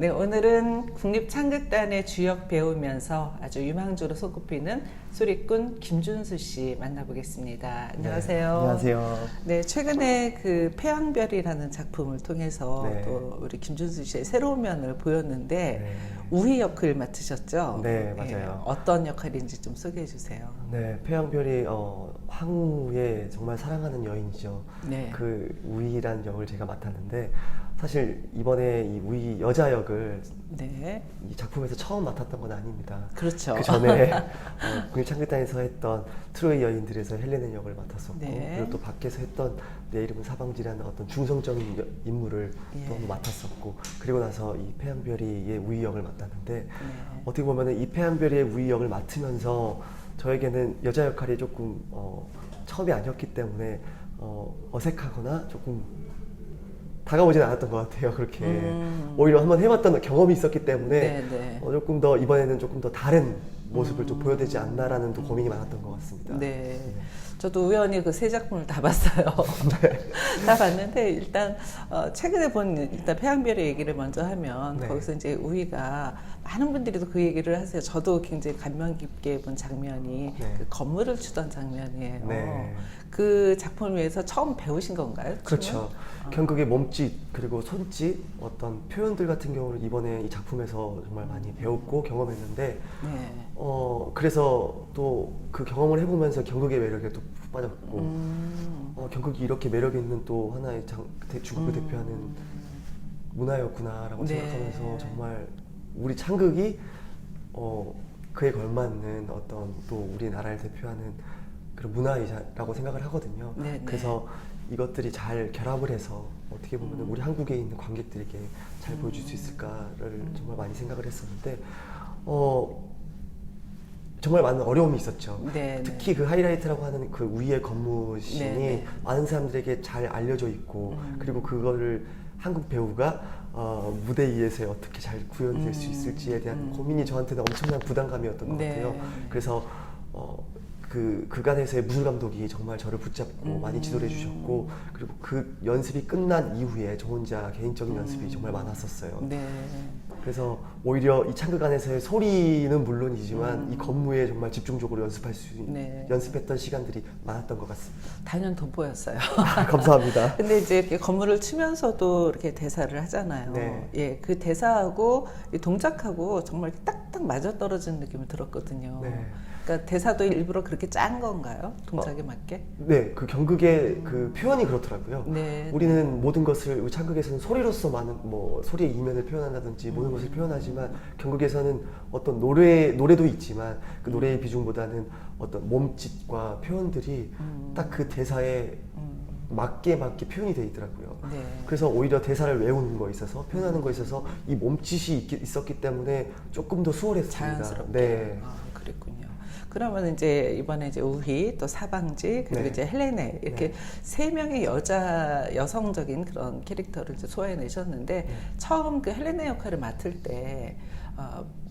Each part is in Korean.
네, 오늘은 국립창극단의 주역 배우면서 아주 유망주로 손꼽히는 소리꾼 김준수 씨 만나보겠습니다. 안녕하세요. 네, 안녕하세요. 네, 최근에 그 패왕별이라는 작품을 통해서 네. 또 우리 김준수 씨의 새로운 면을 보였는데 네. 우희 역을 맡으셨죠? 네, 맞아요. 어떤 역할인지 좀 소개해 주세요. 네, 패왕별이 황후의 정말 사랑하는 여인이죠. 네. 그 우희란 역을 제가 맡았는데 사실 이번에 이 우희 여자 역을 네. 이 작품에서 처음 맡았던 건 아닙니다. 그렇죠. 그 전에 국립창극단에서 했던 트로이 여인들에서 헬레네 역을 맡았었고 네. 그리고 또 밖에서 했던 내 이름은 사방지라는 어떤 중성적인 인물을 예. 또 맡았었고 그리고 나서 이 패왕별이의 우희 역을 맡았는데 네. 어떻게 보면은 이 패왕별이의 우희 역을 맡으면서 저에게는 여자 역할이 조금 처음이 아니었기 때문에 어색하거나 조금 다가오진 않았던 것 같아요. 그렇게 오히려 한번 해봤던 경험이 있었기 때문에 네, 네. 조금 더 이번에는 조금 더 다른 모습을 좀 보여야 되지 않나라는 또 고민이 많았던 것 같습니다. 네. 저도 우연히 그 세 작품을 다 봤어요. 다 봤는데 일단 최근에 본 일단 패왕별의 얘기를 먼저 하면 네. 거기서 이제 우희가 많은 분들이 또 그 얘기를 하세요. 저도 굉장히 감명 깊게 본 장면이 네. 그 건물을 추던 장면이에요. 네. 그 작품을 위해서 처음 배우신 건가요? 그렇죠. 경극의 몸짓 그리고 손짓 어떤 표현들 같은 경우를 이번에 이 작품에서 정말 많이 배웠고 경험했는데 네. 그래서 또 그 경험을 해보면서 경극의 매력에 또 푹 빠졌고 경극이 이렇게 매력 있는 또 하나의 중국을 대표하는 문화였구나라고 네. 생각하면서 정말 우리 창극이 그에 걸맞는 어떤 또 우리나라를 대표하는 그런 문화이라고 생각을 하거든요. 네, 네. 그래서 이것들이 잘 결합을 해서 어떻게 보면 우리 한국에 있는 관객들에게 잘 보여줄 수 있을까를 정말 많이 생각을 했었는데 정말 많은 어려움이 있었죠. 네, 특히 그 하이라이트라고 하는 그 위의 건무신이 네, 네. 많은 사람들에게 잘 알려져 있고 그리고 그거를 한국 배우가 무대 위에서 어떻게 잘 구현될 수 있을지에 대한 고민이 저한테는 엄청난 부담감이었던 것 네. 같아요. 그래서 그 그간에서의 무술 감독이 정말 저를 붙잡고 많이 지도를 해주셨고 그리고 그 연습이 끝난 이후에 저 혼자 개인적인 연습이 정말 많았었어요. 네. 그래서 오히려 이 창극 안에서의 소리는 물론이지만 이 건무에 정말 집중적으로 연습할 수 네. 연습했던 시간들이 많았던 것 같습니다. 단연 돋보였어요. 감사합니다. 근데 이제 이렇게 건물을 치면서도 이렇게 대사를 하잖아요. 네. 예, 그 대사하고 이 동작하고 정말 딱딱 맞아떨어지는 느낌이 들었거든요. 네. 그러니까 대사도 일부러 그렇게 짠 건가요? 동작에 맞게? 네, 그 경극의 그 표현이 그렇더라고요. 네. 우리는 모든 것을 우리 창극에서는 소리로서 많은 뭐 소리의 이면을 표현한다든지 모든 것을 표현하지만 경극에서는 어떤 노래도 있지만 그 노래의 비중보다는 어떤 몸짓과 표현들이 딱 그 대사에 맞게 표현이 되어 있더라고요. 네. 그래서 오히려 대사를 외우는 거에 있어서 표현하는 거에 있어서 이 몸짓이 있었기 때문에 조금 더 수월했습니다. 자연스럽게. 네. 아, 그랬군요. 그러면 이제 이번에 이제 우희 또 사방지 그리고 네. 이제 헬레네 이렇게 네. 세 명의 여성적인 그런 캐릭터를 이제 소화해내셨는데 네. 처음 그 헬레네 역할을 맡을 때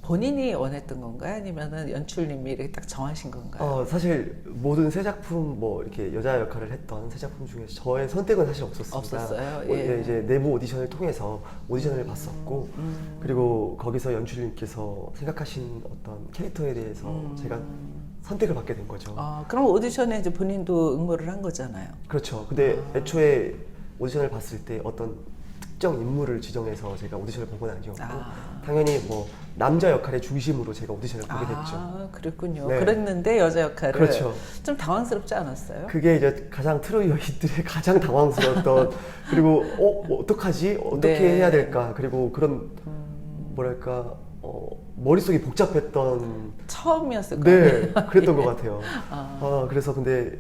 본인이 원했던 건가요? 아니면은 연출님이 이렇게 딱 정하신 건가요? 사실 모든 새 작품 뭐 이렇게 여자 역할을 했던 새 작품 중에서 저의 선택은 사실 없었습니다. 없었어요? 예. 이제 내부 오디션을 통해서 오디션을 봤었고 그리고 거기서 연출님께서 생각하신 어떤 캐릭터에 대해서 제가 선택을 받게 된 거죠. 그럼 오디션에 이제 본인도 응모를 한 거잖아요. 그렇죠. 근데 애초에 오디션을 봤을 때 어떤 특정 인물을 지정해서 제가 오디션을 본 건 아니었고 당연히 뭐 남자 역할의 중심으로 제가 오디션을 보게 됐죠. 그랬군요. 네. 그랬는데 여자 역할을 그렇죠. 좀 당황스럽지 않았어요? 그게 이제 가장 트로이 여인들의 가장 당황스러웠던 그리고 뭐 어떡하지? 어떻게 네. 해야 될까? 그리고 그런 뭐랄까 머릿속이 복잡했던 처음이었을 거예요. 네, 그랬던 것 같아요. 그래서 근데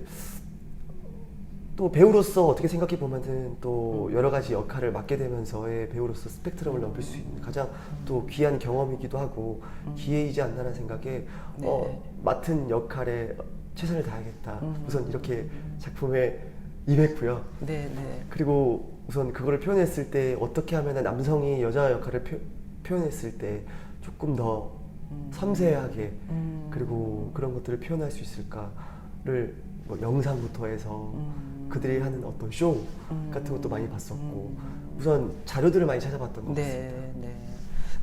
또 배우로서 어떻게 생각해 보면은 또 여러 가지 역할을 맡게 되면서의 배우로서 스펙트럼을 넓힐 수 있는 가장 또 귀한 경험이기도 하고 기회이지 않나라는 생각에 네. 맡은 역할에 최선을 다하겠다. 우선 이렇게 작품에 임했고요. 네, 네. 그리고 우선 그거를 표현했을 때 어떻게 하면 남성이 여자 역할을 표현했을 때 조금 더 섬세하게 그리고 그런 것들을 표현할 수 있을까를 뭐 영상부터 해서 그들이 하는 어떤 쇼 같은 것도 많이 봤었고 우선 자료들을 많이 찾아봤던 것 같습니다. 네, 네.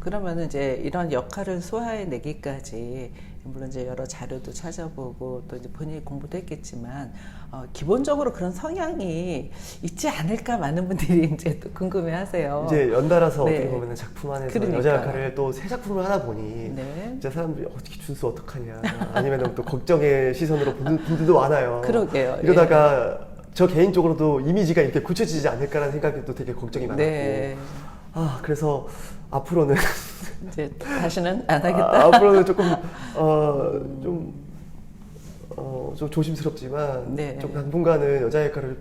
그러면은 이제 이런 역할을 소화해내기까지 물론 이제 여러 자료도 찾아보고 또 이제 본인이 공부도 했겠지만 기본적으로 그런 성향이 있지 않을까 많은 분들이 이제 또 궁금해하세요. 이제 연달아서 네. 어떻게 보면 작품 안에서 그러니까. 여자 역할을 또 세 작품을 하다 보니 네. 진짜 사람들이 어떻게 준수 어떡하냐 아니면 또 걱정의 시선으로 보는 분들도 많아요. 그러게요. 이러다가 저 개인적으로도 이미지가 이렇게 굳혀지지 않을까라는 생각이 또 되게 걱정이 많았고 네. 그래서 앞으로는 이제 다시는 안 하겠다. 앞으로는 조금 좀 조심스럽지만 네. 좀 당분간은 여자 역할을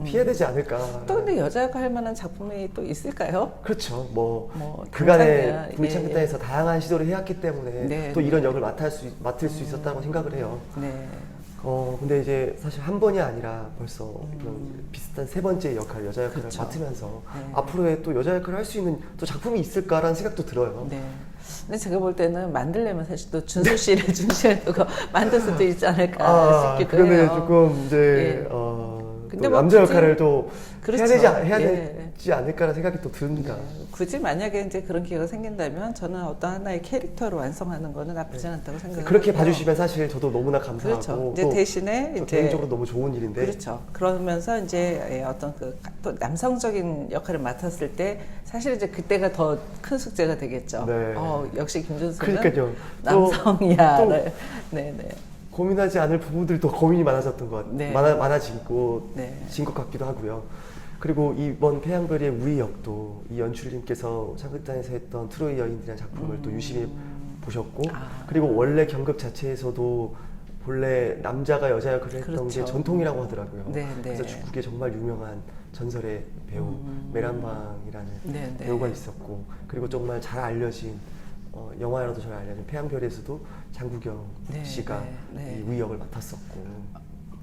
피해야 되지 않을까. 또 근데 여자가 할 만한 작품이 또 있을까요? 그렇죠. 뭐 그간에 당장이야. 국립창극단에서 다양한 시도를 해왔기 때문에 네, 또 네. 이런 역을 맡을 수 있었다고 생각을 해요. 네. 근데 이제 사실 한 번이 아니라 벌써 이런 비슷한 세 번째 역할, 여자 역할을 그쵸. 맡으면서 네. 앞으로의 또 여자 역할을 할 수 있는 또 작품이 있을까라는 생각도 들어요. 네. 근데 제가 볼 때는 만들려면 사실 또 준수 씨를 중심에 두고 만들 수도 있지 않을까 싶기도 그러면 해요. 조금 이제 예. 근데 또 뭐 남자 굳이- 역할을 또 그렇죠. 해야 예. 되지 않을까라는 생각이 또 듭니다. 네. 굳이 만약에 이제 그런 기회가 생긴다면 저는 어떤 하나의 캐릭터로 완성하는 거는 나쁘지 않다고 생각해요. 그렇게 봐주시면 사실 저도 너무나 감사하고 그렇죠. 이제 또 대신에 저 이제 개인적으로 너무 좋은 일인데 그렇죠. 그러면서 이제 어떤 또 남성적인 역할을 맡았을 때 사실 이제 그때가 더 큰 숙제가 되겠죠. 네. 역시 김준수는 그러니까요. 남성이야. 또 네네. 고민하지 않을 부분들이 더 고민이 많아졌던 것 같아요. 네. 많아지고 네. 진 것 같기도 하고요. 그리고 이번 태양별의 우리 역도 이 연출님께서 창극단에서 했던 트로이 여인들이라는 작품을 또 유심히 보셨고 그리고 원래 경극 자체에서도 본래 남자가 여자 역할을 했던 그렇죠. 게 전통이라고 하더라고요. 네, 네. 그래서 중국의 정말 유명한 전설의 배우 메란방이라는 네, 네. 배우가 있었고 그리고 정말 잘 알려진 영화로도 잘 알려진 태양별에서도 장국영 네, 씨가 네, 네. 이 우희 역을 맡았었고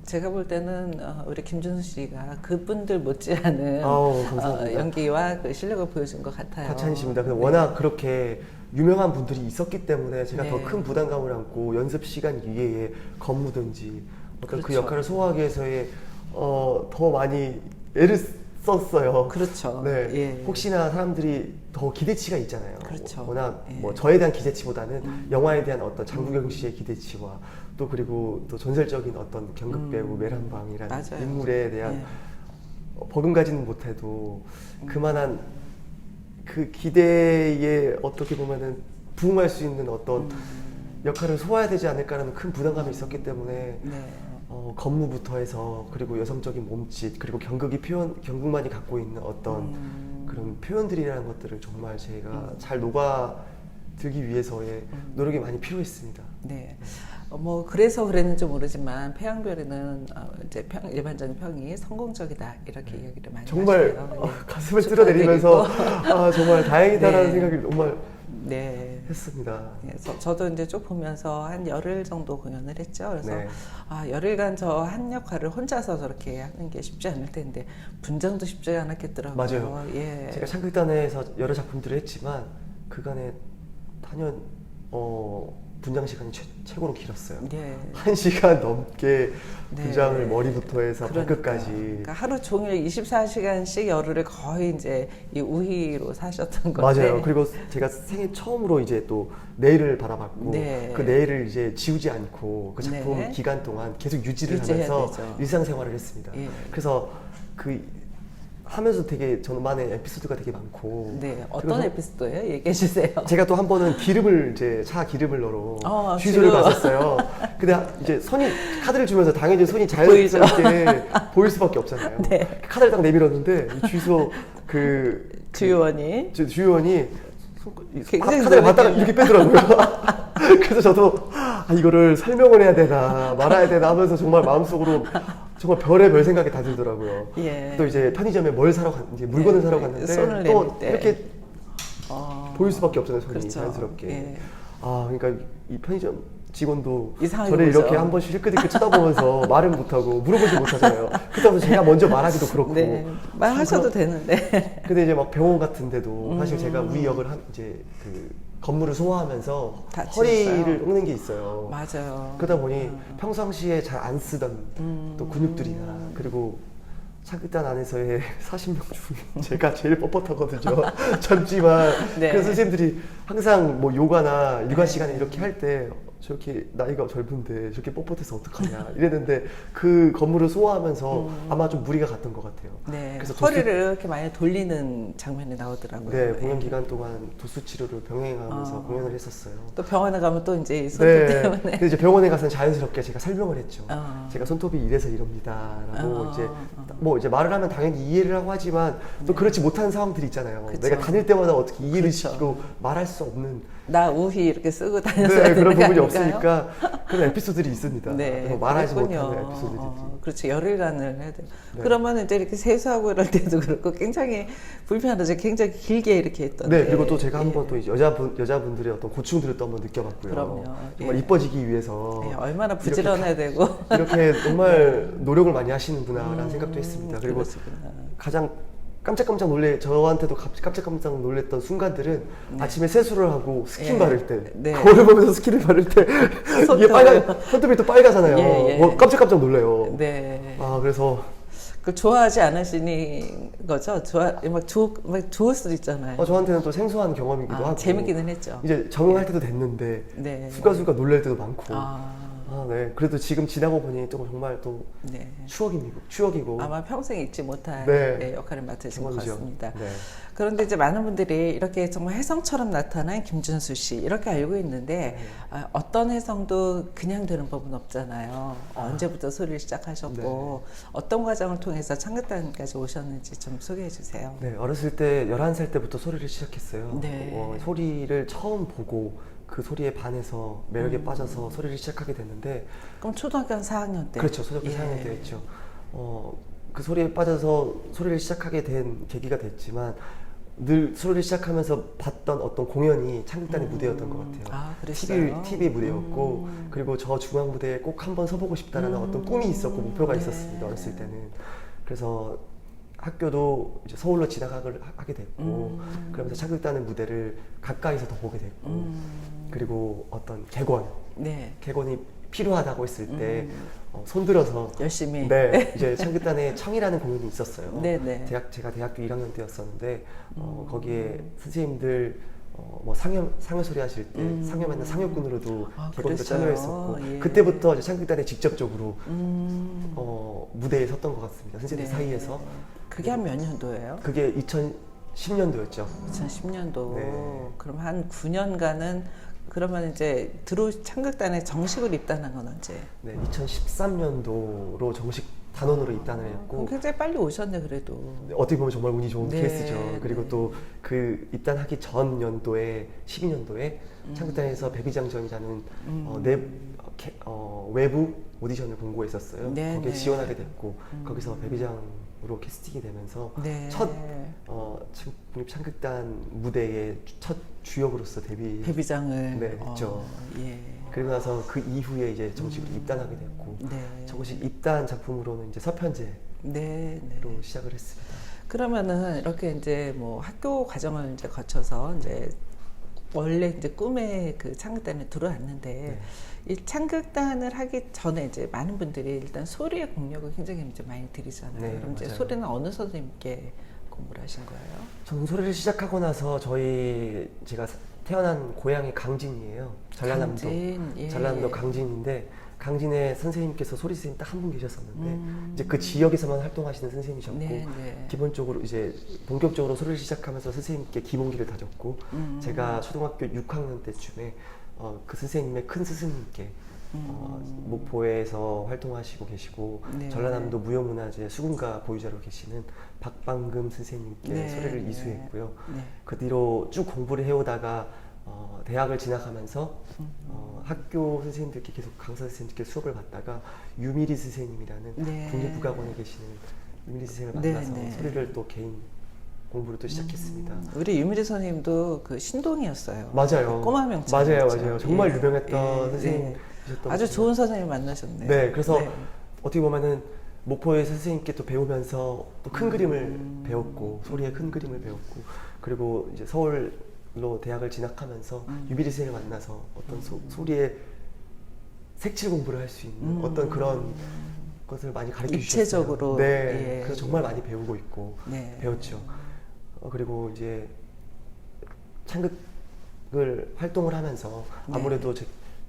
제가 볼 때는 우리 김준수 씨가 그분들 못지않은 감사합니다. 연기와 그 실력을 보여준 것 같아요. 과찬이십니다. 워낙 그렇게 유명한 분들이 있었기 때문에 제가 네. 더 큰 부담감을 안고 연습 시간 이외에 건무든지 어떤 그 그렇죠. 역할을 소화하기 위해서의 더 많이 애를 썼어요. 그렇죠. 네. 예. 혹시나 사람들이 더 기대치가 있잖아요. 그렇죠. 워낙 예. 뭐 저에 대한 기대치보다는 영화에 대한 어떤 장국영 씨의 기대치와 또 그리고 또 전설적인 어떤 경극 배우 메란방이라는 맞아요. 인물에 대한 예. 버금가지는 못해도 그만한 그 기대에 어떻게 보면은 부응할 수 있는 어떤 역할을 소화해야 되지 않을까라는 큰 부담감이 있었기 때문에 네. 건무부터 해서 그리고 여성적인 몸짓 그리고 경극만이 갖고 있는 어떤 그런 표현들이라는 것들을 정말 제가 잘 녹아들기 위해서의 노력이 많이 필요했습니다. 네. 뭐 그래서 그랬는지 모르지만 폐양별에는 이제 일반적인 평이 성공적이다 이렇게 이야기를 많이 정말 하시고요. 네. 가슴을 쓸어내리면서 정말 다행이다라는 네. 생각이 정말 네. 했습니다. 그래서 저도 이제 쭉 보면서 한 열흘 정도 공연을 했죠. 그래서 네. 열흘간 저 한 역할을 혼자서 저렇게 하는 게 쉽지 않을 텐데 분장도 쉽지 않았겠더라고요. 맞아요. 예. 제가 창극단에서 여러 작품들을 했지만 그간에 단연 분장 시간이 최고로 길었어요. 예. 1시간 넘게 네. 분장을 머리부터 해서 발끝까지. 그러니까 하루 종일 24시간씩 열흘을 거의 이제 이 우희로 사셨던 건데. 맞아요. 그리고 제가 생애 처음으로 이제 또 네일을 받아봤고 네. 그 네일을 이제 지우지 않고 그 작품 네. 기간 동안 계속 유지를 유지해야 하면서 되죠. 일상생활을 했습니다. 예. 그래서 하면서 되게 저만의 에피소드가 되게 많고. 네. 어떤 그래서 에피소드예요? 얘기해 주세요. 제가 또 한 번은 차 기름을 넣으러 지금. 취소를 갔었어요. 근데 이제 카드를 주면서 당연히 손이 보이죠? 자연스럽게 보일 수밖에 없잖아요. 네. 카드를 딱 내밀었는데 이 주유소 주요원이 주유원이 굉장히 카드를 받다가 놀랐겠네요. 이렇게 빼더라고요. 그래서 저도 이거를 설명을 해야 되나 말아야 되나 하면서 정말 마음속으로 정말 별의 별 생각이 다 들더라고요. 예. 또 이제 편의점에 이제 물건을 예. 사러 갔는데 손을 또 내밀 때. 이렇게 보일 수밖에 없잖아요, 손이 그렇죠. 자연스럽게. 예. 그러니까 이 편의점 직원도 이상하게 저를 보죠. 이렇게 한 번씩 힐끗힐끗 쳐다보면서 말은 못하고 물어보지 못하잖아요. 그렇다고 제가 먼저 말하기도 그렇고. 네. 말하셔도 되는데. 근데 이제 막 병원 같은데도 사실 제가 우희 역을 이제 그 건물을 소화하면서 다치셨어요? 허리를 꺾는 게 있어요. 맞아요. 그러다 보니 평상시에 잘 안 쓰던 또 근육들이나 그리고 창극단 안에서의 40명 중에 제가 제일 뻣뻣하거든요. 젊지만 네. 그 선생님들이 항상 뭐 요가나 일과 네. 시간에 이렇게 할 때 저렇게 나이가 젊은데 저렇게 뻣뻣해서 어떡하냐 이랬는데 그 건물을 소화하면서 아마 좀 무리가 갔던 것 같아요. 네. 그래서 허리를 이렇게 많이 돌리는 장면이 나오더라고요. 네, 공연 예. 기간 동안 도수 치료를 병행하면서 공연을 했었어요. 또 병원에 가면 또 이제 이 손톱 네. 때문에. 근데 이제 병원에 가서는 자연스럽게 제가 설명을 했죠. 어. 제가 손톱이 이래서 이럽니다라고 어. 이제 뭐 이제 말을 하면 당연히 이해를 하고 하지만 또 그렇지 못한 상황들이 있잖아요. 그쵸. 내가 다닐 때마다 어떻게 이해를 그쵸. 시키고 말할 수 없는 나 우휘 이렇게 쓰고 다녔어야 네, 되는 그런 거 부분이 아닌가요? 없으니까 그런 에피소드들이 있습니다. 네, 말하지 그랬군요. 못하는 에피소드들이. 그렇죠. 열흘간을 해야 돼요. 네. 그러면 이제 이렇게 세수하고 이럴 때도 그렇고 굉장히 불편하죠. 굉장히 길게 이렇게 했던데. 네, 그리고 또 제가 예. 한번 또 이제 여자분들의 어떤 고충들을 또 한번 느껴봤고요. 그럼요. 정말 예. 이뻐지기 위해서 예, 얼마나 부지런해야 되고. 이렇게 정말 노력을 많이 하시는구나라는 생각도 했습니다. 그리고 그러시구나. 가장 저한테도 깜짝깜짝 놀랬던 순간들은 아침에 세수를 하고 스킨 예. 바를 때 네. 거울을 보면서 스킨을 바를 때 이게 손톱을. 손톱이 또 빨갛잖아요. 예, 예. 깜짝깜짝 놀래요. 네. 아 그래서 그 좋아하지 않으시는 거죠? 막 좋을 수도 있잖아요. 저한테는 또 생소한 경험이기도 하고 재밌기는 했죠. 이제 적응할 때도 됐는데 네. 순간순간 놀랄 때도 많고 네. 그래도 지금 지나고 보니 또 정말 또 네. 추억이고 아마 평생 잊지 못할 네. 역할을 맡으신 것 경험이죠. 같습니다. 네. 그런데 이제 많은 분들이 이렇게 정말 혜성처럼 나타난 김준수 씨 이렇게 알고 있는데 어떤 혜성도 그냥 되는 법은 없잖아요. 언제부터 소리를 시작하셨고 어떤 과정을 통해서 창극단까지 오셨는지 좀 소개해 주세요. 네, 어렸을 때 11살 때부터 소리를 시작했어요. 네. 소리를 처음 보고 그 소리에 반해서 매력에 빠져서 소리를 시작하게 됐는데 그럼 초등학교 한 4학년 때? 그렇죠. 초등학교 4학년 때였죠. 그 소리에 빠져서 소리를 시작하게 된 계기가 됐지만 늘 소리를 시작하면서 봤던 어떤 공연이 창극단의 무대였던 것 같아요. 아, 그랬어요? TV 무대였고 그리고 저 중앙 무대에 꼭 한번 서보고 싶다라는 어떤 꿈이 있었고 목표가 네. 있었습니다. 어렸을 때는. 그래서 학교도 이제 서울로 진학하게 됐고 그러면서 창극단의 무대를 가까이서 더 보게 됐고 그리고 어떤 객원이 필요하다고 했을 때 손들어서 열심히. 네, 이제 창극단의 청이라는 공연이 있었어요. 네네. 제가 대학교 1학년 때였었는데 거기에 선생님들 뭐 상여 소리 하실 때 상여맨날 상여꾼으로도 객원도 그랬어요. 참여했었고 예. 그때부터 이제 창극단에 직접적으로 무대에 섰던 것 같습니다. 선생님 네. 사이에서. 그게 한 몇 년도예요? 그게 2010년도였죠. 2010년도. 네. 그럼 한 9년간은 그러면 이제 창극단에 정식으로 입단한 건 언제? 네, 2013년도로 정식 단원으로 입단을 그럼 했고 굉장히 빨리 오셨네 그래도. 어떻게 보면 정말 운이 좋은 네, 케이스죠. 그리고 네. 또 그 입단하기 전 연도에 12년도에 창극단에서 백의장전이라는 외부 오디션을 공고했었어요. 네, 거기에 네. 지원하게 됐고 거기서 백의장으로 캐스팅이 되면서 네. 첫 국립창극단 무대의 첫 주역으로서 데뷔장을 네, 했죠. 예. 그리고 나서 그 이후에 이제 정식으로 입단하게 됐고 네. 정식 입단 작품으로는 이제 서편제로 네, 네. 시작을 했습니다. 그러면은 이렇게 이제 뭐 학교 과정을 이제 거쳐서 이제 원래 이제 꿈에 그 창극단에 들어왔는데 네. 이 창극단을 하기 전에 이제 많은 분들이 일단 소리의 공력을 굉장히 이제 많이 들이잖아요. 네, 그럼 이제 맞아요. 소리는 어느 선생님께 공부를 하신 거예요? 저는 소리를 시작하고 나서 제가 태어난 고향이 강진이에요. 전라남도. 강진, 예. 전라남도 강진인데 강진에 선생님께서 소리 선생님 딱 한 분 계셨었는데 이제 그 지역에서만 활동하시는 선생님이셨고 네, 네. 기본적으로 이제 본격적으로 소리를 시작하면서 선생님께 기본기를 다졌고 제가 초등학교 6학년 때쯤에 그 선생님의 큰 스승님께 목포에서 활동하시고 계시고 네. 전라남도 무형문화재 수군가 보유자로 계시는 박방금 선생님께 네, 소리를 네. 이수했고요. 네. 그 뒤로 쭉 공부를 해오다가 대학을 진학하면서 학교 선생님들께 계속 강사 선생님들께 수업을 받다가 유미리 선생님이라는 네. 국립국악원에 계시는 유미리 선생님을 네, 만나서 네. 소리를 또 개인 공부를 또 시작했습니다. 우리 유미리 선생님도 그 신동이었어요. 맞아요. 꼬마 명창. 맞아요. 정말 유명했던 선생님이셨던 아주 것 좋은 선생님 만나셨네. 네, 그래서 네. 어떻게 보면은 목포에서 선생님께 또 배우면서 또 큰 그림을 배웠고 소리의 큰 그림을 배웠고 그리고 이제 서울로 대학을 진학하면서 유비리 선생님을 만나서 어떤 소리의 색칠 공부를 할 수 있는 어떤 그런 것을 많이 가르쳐 입체적으로, 주셨어요. 네, 예, 그래서 정말 많이 배우고 있고 네. 배웠죠. 그리고 이제 창극을 활동을 하면서 네. 아무래도 제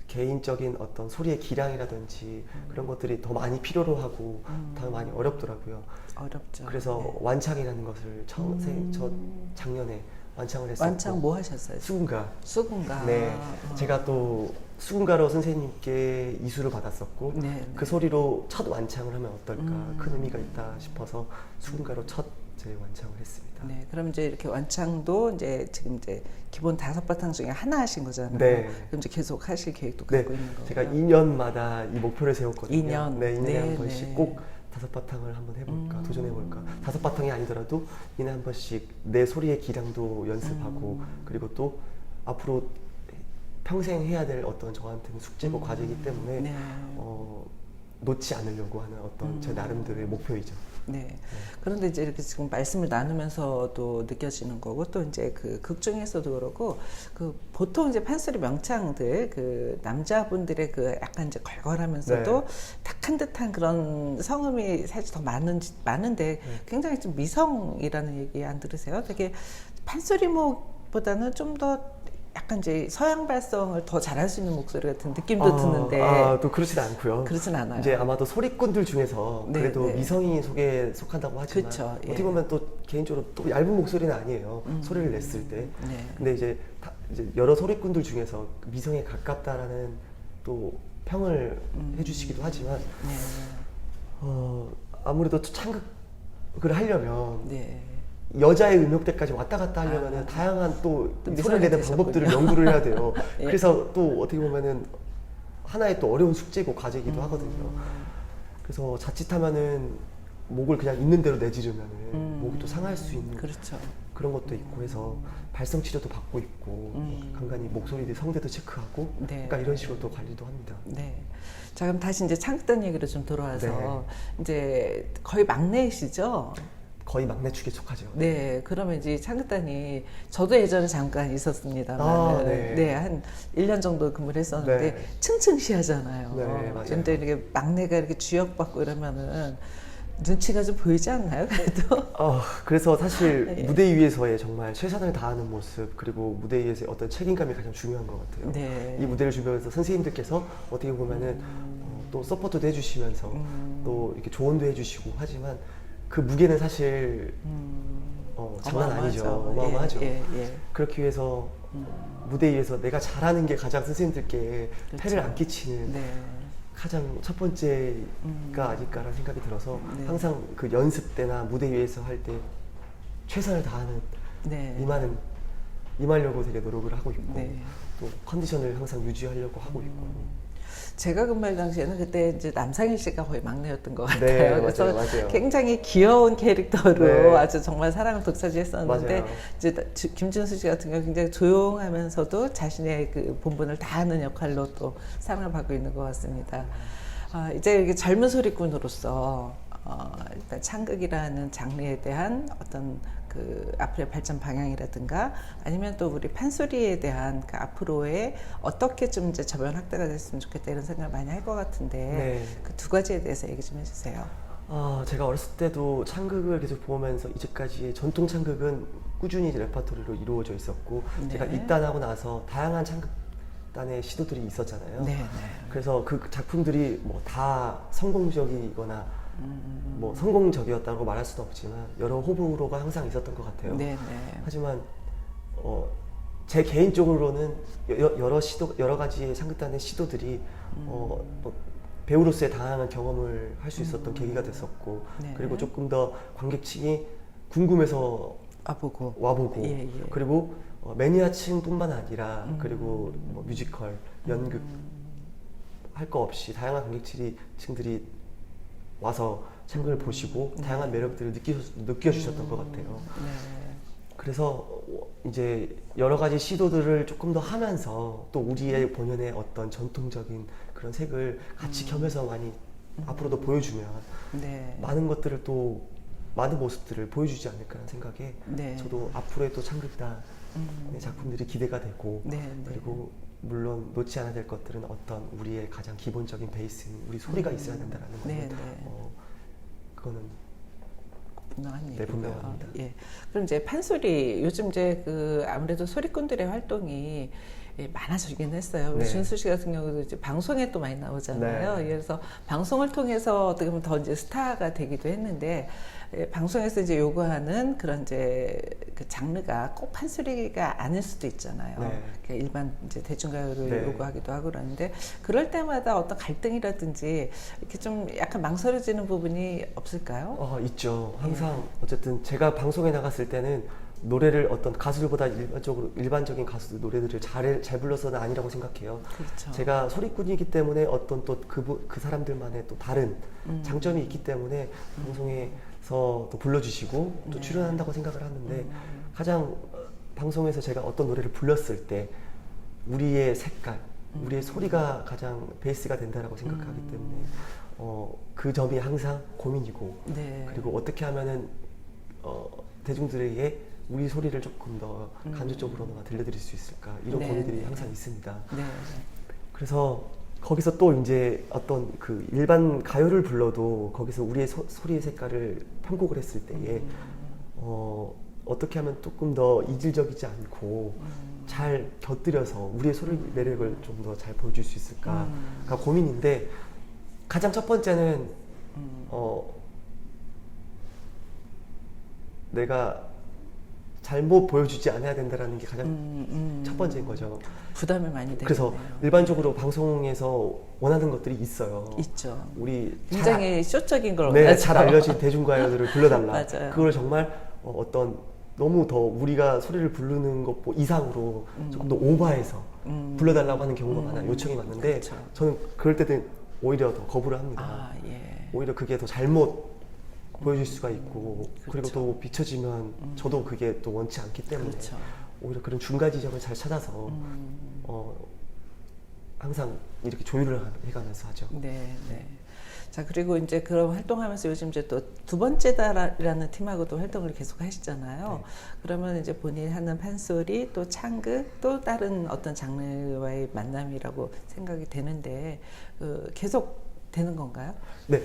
개인적인 어떤 소리의 기량이라든지 그런 것들이 더 많이 필요로 하고 더 많이 어렵더라고요. 어렵죠. 그래서 네. 완창이라는 것을 저 작년에 완창을 했었고. 완창 뭐 하셨어요? 수군가. 수군가. 네, 제가 또 수군가로 선생님께 이수를 받았었고 네, 그 네. 소리로 첫 완창을 하면 어떨까 큰 의미가 있다 싶어서 수군가로 첫 제 완창을 했습니다. 네, 그럼 이제 이렇게 완창도 이제 지금 이제 기본 5바탕 중에 하나 하신 거잖아요. 네. 그럼 이제 계속 하실 계획도 네, 갖고 있는 거고요. 제가 2년마다 이 목표를 세웠거든요. 2년. 네, 2년에 네, 한 번씩 네. 꼭 5바탕을 한번 해볼까, 도전해볼까. 5바탕이 아니더라도 2년에 한 번씩 내 소리의 기량도 연습하고 그리고 또 앞으로 평생 해야 될 어떤 저한테는 숙제고 과제이기 때문에 네. 놓지 않으려고 하는 어떤 제 나름대로의 목표이죠. 네. 그런데 이제 이렇게 지금 말씀을 나누면서도 느껴지는 거고 또 이제 그 극 중에서도 그렇고 그 보통 이제 판소리 명창들 그 남자분들의 그 약간 이제 걸걸하면서도 네. 탁한 듯한 그런 성음이 사실 더 많은데 굉장히 좀 미성이라는 얘기 안 들으세요? 되게 판소리목보다는 좀 더 약간 이제 서양 발성을 더 잘할 수 있는 목소리 같은 느낌도 드는데 또 그렇진 않고요. 그렇진 않아요. 이제 아마도 소리꾼들 중에서 네, 그래도 네. 미성이 속에 속한다고 하지만 그쵸, 예. 어떻게 보면 또 개인적으로 또 얇은 목소리는 아니에요. 소리를 냈을 때. 네. 근데 이제 여러 소리꾼들 중에서 미성에 가깝다라는 또 평을 해주시기도 하지만 네. 아무래도 창극을 하려면 네. 여자의 음역대까지 왔다 갔다 하려면 다양한 또 또 소리를 내는 미성이 방법들을 되셨군요. 연구를 해야 돼요. 예. 그래서 또 어떻게 보면은 하나의 또 어려운 숙제고 과제이기도 하거든요. 그래서 자칫하면은 목을 그냥 있는 대로 내지르면은 목이 또 상할 수 있는 그렇죠. 그런 것도 있고 해서 발성 치료도 받고 있고 간간히 목소리 성대도 체크하고 네. 그러니까 이런 식으로 또 관리도 합니다. 네. 자, 그럼 다시 이제 창극단 얘기로 좀 돌아와서 이제 거의 막내이시죠? 거의 막내 축에 속하죠. 네. 그러면 이제 창극단이 저도 예전에 잠깐 있었습니다만 네. 한 1년 정도 근무를 했었는데 네. 층층시하잖아요. 네, 맞아요. 근데 이렇게 막내가 이렇게 주역받고 이러면은 눈치가 좀 보이지 않나요? 그래도 그래서 사실 예. 무대 위에서의 정말 최선을 다하는 모습 그리고 무대 위에서의 어떤 책임감이 가장 중요한 것 같아요. 네. 이 무대를 준비하면서 선생님들께서 어떻게 보면은 또 서포트도 해주시면서 또 이렇게 조언도 해주시고 하지만 그 무게는 사실 장난 아니죠. 어마어마하죠. 예, 예. 그렇기 위해서 무대 위에서 내가 잘하는 게 가장 선생님들께 그렇죠. 폐를 안 끼치는 네. 가장 첫 번째가 아닐까라는 생각이 들어서 네. 항상 그 연습 때나 무대 위에서 할 때 최선을 다하는 네. 임하려고 되게 노력을 하고 있고 네. 또 컨디션을 항상 유지하려고 하고 있고 제가 근무할 당시에는 그때 이제 남상일 씨가 거의 막내였던 것 같아요. 네, 그래서 맞아요. 굉장히 귀여운 캐릭터로 네. 아주 정말 사랑을 독차지했었는데 맞아요. 이제 김준수 씨 같은 경우 굉장히 조용하면서도 자신의 그 본분을 다하는 역할로 또 사랑을 받고 있는 것 같습니다. 이제 이렇게 젊은 소리꾼으로서 일단 창극이라는 장르에 대한 어떤 그 앞으로의 발전 방향이라든가 아니면 또 우리 판소리에 대한 그 앞으로의 어떻게 좀 이제 저변 확대가 됐으면 좋겠다 이런 생각을 많이 할 것 같은데 네. 그 두 가지에 대해서 얘기 좀 해주세요. 제가 어렸을 때도 창극을 계속 보면서 이제까지의 전통 창극은 꾸준히 레퍼토리로 이루어져 있었고 네. 제가 입단하고 나서 다양한 창극단의 시도들이 있었잖아요. 네, 네. 그래서 그 작품들이 뭐 다 성공적이거나 뭐 성공적이었다고 말할 수는 없지만 여러 호불호가 항상 있었던 것 같아요. 네, 네. 하지만 제 개인적으로는 여러 가지의 창극단의 시도들이 뭐 배우로서의 다양한 경험을 할 수 있었던 계기가 됐었고 네. 그리고 조금 더 관객층이 궁금해서 와보고. 와보고 예, 예. 그리고 매니아층뿐만 아니라 그리고 뭐 뮤지컬, 연극 할 거 없이 다양한 관객층들이 와서 창극을 보시고 다양한 매력들을 느껴주셨던 것 같아요. 네. 그래서 이제 여러 가지 시도들을 조금 더 하면서 또 우리의 본연의 어떤 전통적인 그런 색을 같이 겸해서 많이 앞으로도 보여주면 네. 많은 것들을 또 많은 모습들을 보여주지 않을까라는 생각에 네. 저도 앞으로의 또 창극단의 작품들이 기대가 되고 네, 네. 그리고 물론 놓지 않아야 될 것들은 어떤 우리의 가장 기본적인 베이스는 우리 소리가 있어야 된다라는 거는 네, 네. 그거는 분명한 네, 얘기고요. 분명합니다. 예. 그럼 이제 판소리 요즘 이제 그 아무래도 소리꾼들의 활동이 많아지긴 했어요. 우리 네. 준수 씨 같은 경우도 이제 방송에 또 많이 나오잖아요. 네. 그래서 방송을 통해서 어떻게 보면 더 이제 스타가 되기도 했는데 방송에서 이제 요구하는 그런 이제 그 장르가 꼭 판소리가 아닐 수도 있잖아요. 네. 그러니까 일반 이제 대중가요를 네. 요구하기도 하고 그러는데 그럴 때마다 어떤 갈등이라든지 이렇게 좀 약간 망설여지는 부분이 없을까요? 있죠. 항상 어쨌든 제가 방송에 나갔을 때는 노래를 어떤 가수들보다 일반적인 가수들 노래들을 잘 불러서는 아니라고 생각해요. 그렇죠. 제가 소리꾼이기 때문에 어떤 또 그 사람들만의 또 다른 장점이 있기 때문에 방송에서 또 불러주시고 또 네. 출연한다고 생각을 하는데 가장 방송에서 제가 어떤 노래를 불렀을 때 우리의 색깔, 우리의 소리가 가장 베이스가 된다라고 생각하기 때문에 그 점이 항상 고민이고 네. 그리고 어떻게 하면은 대중들에게 우리 소리를 조금 더 간접적으로나마 들려드릴 수 있을까 이런 네, 고민들이 네. 항상 있습니다. 네. 그래서 거기서 또 이제 어떤 그 일반 가요를 불러도 거기서 우리의 소리의 색깔을 편곡을 했을 때에 어떻게 하면 조금 더 이질적이지 않고 잘 곁들여서 우리의 소리 매력을 좀 더 잘 보여줄 수 있을까가 고민인데 가장 첫 번째는 내가 잘못 보여주지 않아야 된다라는 게 가장 첫 번째인 거죠. 부담이 많이 되겠네요. 그래서 일반적으로 방송에서 원하는 것들이 있어요. 있죠. 우리 굉장히 쇼적인 걸 네, 원하죠. 잘 알려진 대중가요들을 불러달라. 맞아요. 그걸 정말 어떤 너무 더 우리가 소리를 부르는 것 이상으로 조금 더 오버해서 불러달라고 하는 경우가 많아요. 요청이 많은데 그렇죠. 저는 그럴 때는 오히려 더 거부를 합니다. 아, 예. 오히려 그게 더 잘못 보여질 수가 있고 그리고 그렇죠. 또 비춰지면 저도 그게 또 원치 않기 때문에 그렇죠. 오히려 그런 중간 지점을 잘 찾아서 항상 이렇게 조율을 해가면서 하죠. 네, 네. 자, 그리고 이제 그런 활동하면서 요즘 이제 또 두 번째다라는 팀하고도 활동을 계속 하시잖아요. 네. 그러면 이제 본인이 하는 판소리, 또 창극, 또 다른 어떤 장르와의 만남이라고 생각이 되는데, 계속 되는 건가요? 네.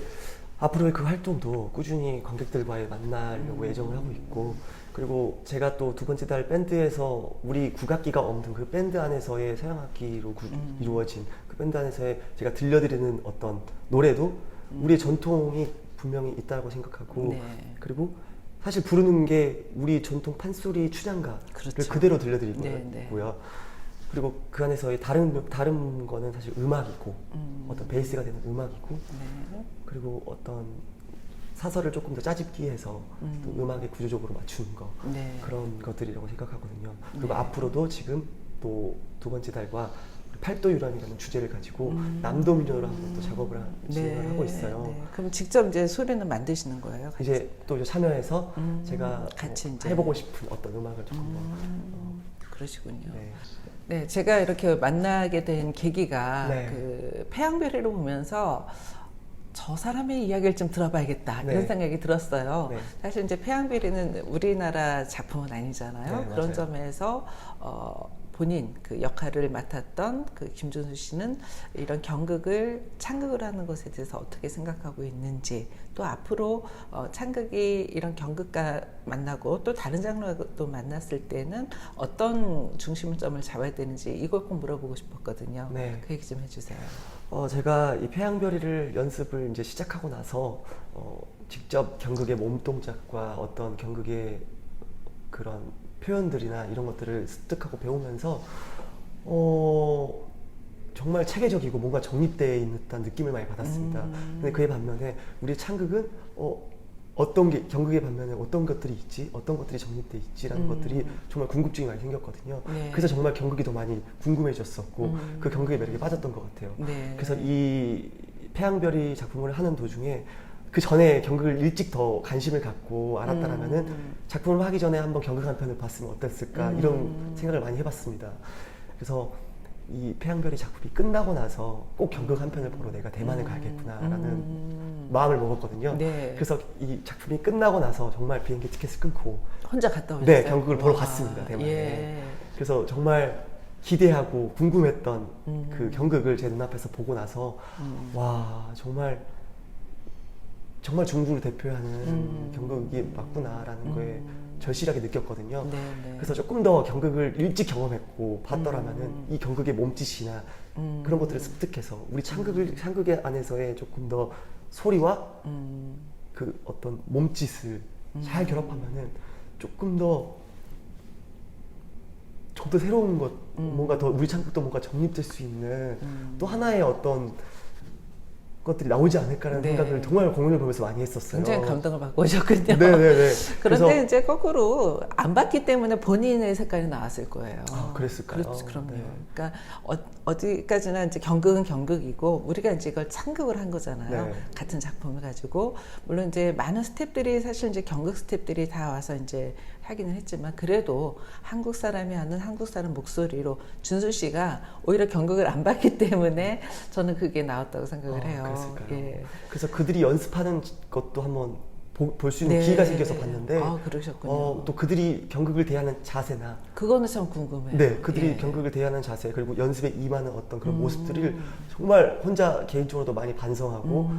앞으로의 그 활동도 꾸준히 관객들과의 만나려고 예정을 하고 있고 그리고 제가 또 두 번째 달 밴드에서 우리 국악기가 없는 그 밴드 안에서의 서양악기로 이루어진 그 밴드 안에서의 제가 들려드리는 어떤 노래도 우리의 전통이 분명히 있다고 생각하고 네. 그리고 사실 부르는 게 우리 전통 판소리 춘향가를 그렇죠. 그대로 들려드리고요. 네, 네. 그리고 그 안에서의 다른 거는 사실 음악이고 어떤 베이스가 되는 음악이고 네. 그리고 어떤 사설을 조금 더 짜집기 해서 또 음악에 구조적으로 맞추는 거 네. 그런 것들이라고 생각하거든요. 그리고 네. 앞으로도 지금 또 두 번째 달과 팔도 유람이라는 주제를 가지고 남도 민요로 한번 또 작업을 진행을 하고 있어요. 네. 그럼 직접 이제 소리는 만드시는 거예요? 같이? 이제 또 참여해서 제가 같이 이제. 해보고 싶은 어떤 음악을 조금 더 그러시군요. 네. 네, 제가 이렇게 만나게 된 계기가 네. 그 패양별이를 보면서 저 사람의 이야기를 좀 들어봐야겠다 네. 이런 생각이 들었어요. 네. 사실 이제 패양별이는 우리나라 작품은 아니잖아요. 네, 그런 맞아요. 점에서 본인 그 역할을 맡았던 그 김준수 씨는 이런 경극을 창극을 하는 것에 대해서 어떻게 생각하고 있는지 또 앞으로 창극이 이런 경극과 만나고 또 다른 장르도 만났을 때는 어떤 중심점을 잡아야 되는지 이걸 꼭 물어보고 싶었거든요. 네. 그 얘기 좀 해주세요. 제가 이 패양별이를 연습을 이제 시작하고 나서 직접 경극의 몸동작과 어떤 경극의 그런 표현들이나 이런 것들을 습득하고 배우면서 정말 체계적이고 뭔가 정립되어 있는 듯한 느낌을 많이 받았습니다. 근데 그에 반면에 우리 창극은 어떤 게 경극의 반면에 어떤 것들이 있지, 어떤 것들이 정립돼 있지라는 것들이 정말 궁금증이 많이 생겼거든요. 네. 그래서 정말 경극이 더 많이 궁금해졌었고 그 경극의 매력에 빠졌던 것 같아요. 네. 그래서 이 패양별이 작품을 하는 도중에 그 전에 경극을 일찍 더 관심을 갖고 알았다라면은 작품을 하기 전에 한번 경극 한 편을 봤으면 어땠을까 이런 생각을 많이 해봤습니다. 그래서 이 패양별이 작품이 끝나고 나서 꼭 경극 한 편을 보러 내가 대만을 가야겠구나라는 마음을 먹었거든요. 네. 그래서 이 작품이 끝나고 나서 정말 비행기 티켓을 끊고 혼자 갔다 오셨어요? 네, 경극을 보러 와, 갔습니다, 대만에. 예. 그래서 정말 기대하고 궁금했던 그 경극을 제 눈앞에서 보고 나서 와 정말 중국을 대표하는 경극이 맞구나라는 거에 절실하게 느꼈거든요. 네, 네. 그래서 조금 더 경극을 일찍 경험했고 봤더라면은 이 경극의 몸짓이나 그런 것들을 습득해서 우리 창극의 안에서의 조금 더 소리와 그 어떤 몸짓을 잘 결합하면은 조금 더 좀 더 새로운 것, 뭔가 더 우리 창극도 뭔가 정립될 수 있는 또 하나의 어떤 것들이 나오지 않을까라는 네. 생각을 정말 공연을 보면서 많이 했었어요. 굉장히 감동을 받고 오셨군요. 네네네. 그런데 그래서 이제 거꾸로 안 봤기 때문에 본인의 색깔이 나왔을 거예요. 그랬을까요? 그럼요. 네. 그러니까 어디까지나 이제 경극은 경극이고 우리가 이제 이걸 창극을 한 거잖아요. 네. 같은 작품을 가지고 물론 이제 많은 스태프들이 사실 이제 경극 스태프들이 다 와서 이제 하기는 했지만 그래도 한국 사람이 하는 한국 사람 목소리로 준수 씨가 오히려 경극을 안 봤기 때문에 저는 그게 나왔다고 생각을 해요. 그랬을까요? 예. 그래서 그들이 연습하는 것도 한번 볼 수 있는 네. 기회가 생겨서 봤는데 그러셨군요. 또 그들이 경극을 대하는 자세나 그거는 참 궁금해요. 네, 그들이 예. 경극을 대하는 자세 그리고 연습에 임하는 어떤 그런 모습들을 정말 혼자 개인적으로도 많이 반성하고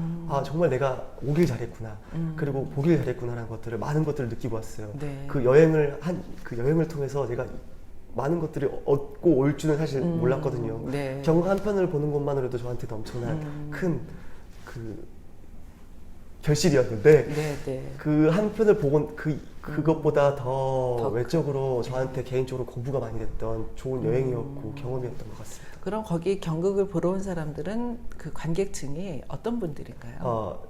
정말 내가 오길 잘했구나 그리고 보길 잘했구나라는 것들을 많은 것들을 느끼고 왔어요. 네. 그 여행을 통해서 제가 많은 것들을 얻고 올 줄은 사실 몰랐거든요. 네. 경극 한 편을 보는 것만으로도 저한테 엄청난 큰 결실이었는데 네, 네. 그 한 편을 보고 그것보다 더 더 외적으로 저한테 개인적으로 공부가 많이 됐던 좋은 여행이었고 경험이었던 것 같습니다. 그럼 거기 경극을 보러 온 사람들은 그 관객층이 어떤 분들인가요?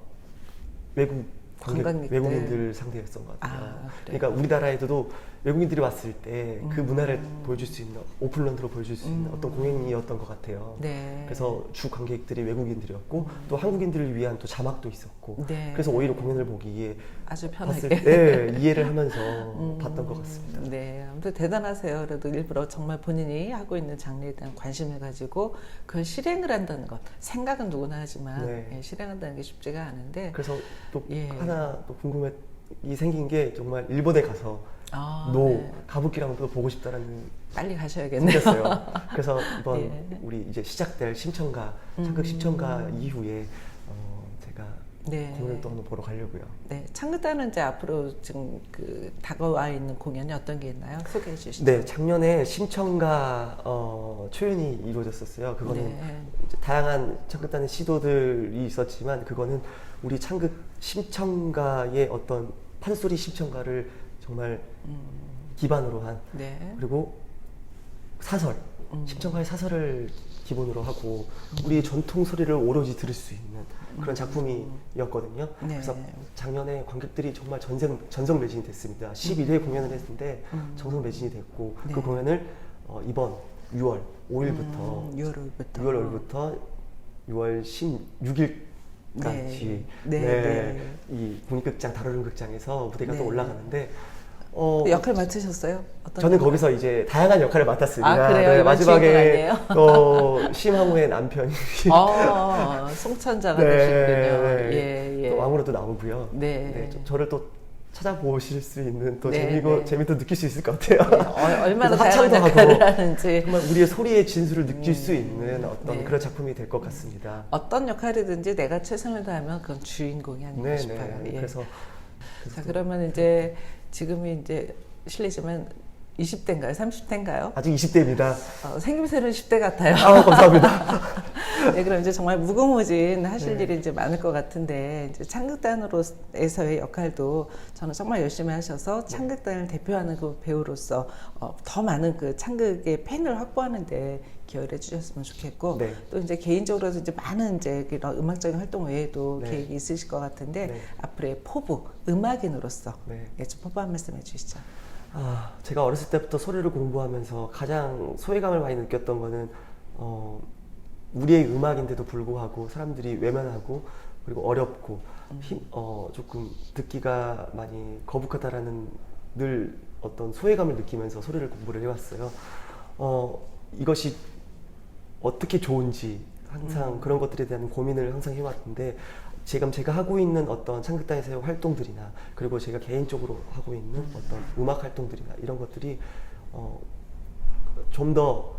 외국 관광객들. 외국인들 상대였던 것 같아요. 그래요? 그러니까 우리나라에도 외국인들이 왔을 때 그 문화를 보여줄 수 있는 오픈런드로 보여줄 수 있는 어떤 공연이었던 것 같아요. 네. 그래서 주 관객들이 외국인들이었고 또 한국인들을 위한 또 자막도 있었고 네. 그래서 오히려 공연을 보기에 아주 봤을 편하게. 때 이해를 하면서 봤던 것 같습니다. 네, 아무튼 대단하세요. 그래도 일부러 정말 본인이 하고 있는 장르에 대한 관심을 가지고 그걸 실행을 한다는 것. 생각은 누구나 하지만 네. 예, 실행한다는 게 쉽지가 않은데. 그래서 또 예. 하나 또 궁금이 생긴 게 정말 일본에 가서 네. 가부키랑 또 보고 싶다라는 빨리 가셔야겠네요. 생겼어요. 그래서 이번 예. 우리 이제 시작될 창극 심청가 이후에 제가 네. 공연을 또 한번 보러 가려고요. 네, 창극단은 이제 앞으로 지금 그 다가와 있는 공연이 어떤 게 있나요? 소개해 주시죠. 네, 작년에 심청가 초연이 이루어졌었어요. 그거는 네. 이제 다양한 창극단의 시도들이 있었지만 그거는 우리 창극 심청가의 어떤 판소리 심청가를 정말 기반으로 한 네. 그리고 사설 심청가의 사설을 기본으로 하고 우리의 전통 소리를 오로지 들을 수 있는 그런 작품이었거든요. 네. 그래서 작년에 관객들이 정말 전성 매진이 됐습니다. 11회 공연을 했는데 전성 매진이 됐고 네. 그 공연을 이번 6월 5일부터 6월부터 6월 5일부터 6월 16일까지 네. 이 국립극장 다루는 극장에서 무대가 네. 또 올라가는데 역할 맡으셨어요? 어떤 저는 역할? 거기서 이제 다양한 역할을 맡았습니다. 아, 그래요? 네, 이번 주인공 마지막에 아니에요? 또 심항우의 남편이 송천자가 네, 되시군요. 네. 예, 예. 또 왕으로 또 나오고요. 네. 저를 또 찾아보실 수 있는 또 네, 네. 재미도 느낄 수 있을 것 같아요. 얼마나 그래서 다양한 합창도 역할을 하고 하는지. 정말 우리의 소리의 진수를 느낄 수 있는 어떤 네. 그런 작품이 될 것 같습니다. 어떤 역할이든지 내가 최선을 다하면 그건 주인공이 아닌가 네, 싶어요. 네. 예. 그래서 자, 그러면 이제 지금이 이제 실례지만 20대인가요? 30대인가요? 아직 20대입니다. 생김새는 10대 같아요. 감사합니다. 네, 그럼 이제 정말 무궁무진 하실 네. 일이 이제 많을 것 같은데, 이제 창극단으로서의 역할도 저는 정말 열심히 하셔서 창극단을 대표하는 그 배우로서 더 많은 그 창극의 팬을 확보하는데 기여를 해주셨으면 좋겠고, 네. 또 이제 개인적으로도 이제 많은 이제 이런 음악적인 활동 외에도 네. 계획이 있으실 것 같은데, 네. 앞으로의 포부, 음악인으로서 네. 예, 좀 포부 한 말씀 해주시죠. 제가 어렸을 때부터 소리를 공부하면서 가장 소외감을 많이 느꼈던 거는 우리의 음악인데도 불구하고 사람들이 외면하고 그리고 어렵고 조금 듣기가 많이 거북하다라는 늘 어떤 소외감을 느끼면서 소리를 공부를 해왔어요. 이것이 어떻게 좋은지 항상 그런 것들에 대한 고민을 항상 해왔는데 지금 제가 하고 있는 어떤 창극단에서의 활동들이나 그리고 제가 개인적으로 하고 있는 어떤 음악 활동들이나 이런 것들이 좀 더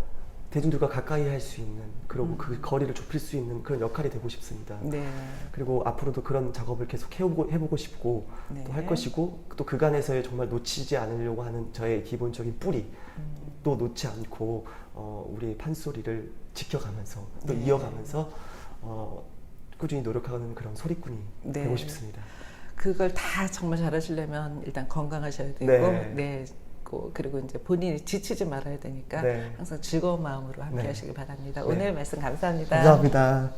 대중들과 가까이 할 수 있는, 그리고 그 거리를 좁힐 수 있는 그런 역할이 되고 싶습니다. 네. 그리고 앞으로도 그런 작업을 계속 해보고 싶고 네. 또 할 것이고, 또 그간에서의 정말 놓치지 않으려고 하는 저의 기본적인 뿌리 또 놓지 않고 우리의 판소리를 지켜가면서 또 네. 이어가면서 꾸준히 노력하는 그런 소리꾼이 네. 되고 싶습니다. 그걸 다 정말 잘하시려면 일단 건강하셔야 되고, 네. 네. 그리고 이제 본인이 지치지 말아야 되니까 네. 항상 즐거운 마음으로 함께 네. 하시길 바랍니다. 네. 오늘 말씀 감사합니다. 감사합니다.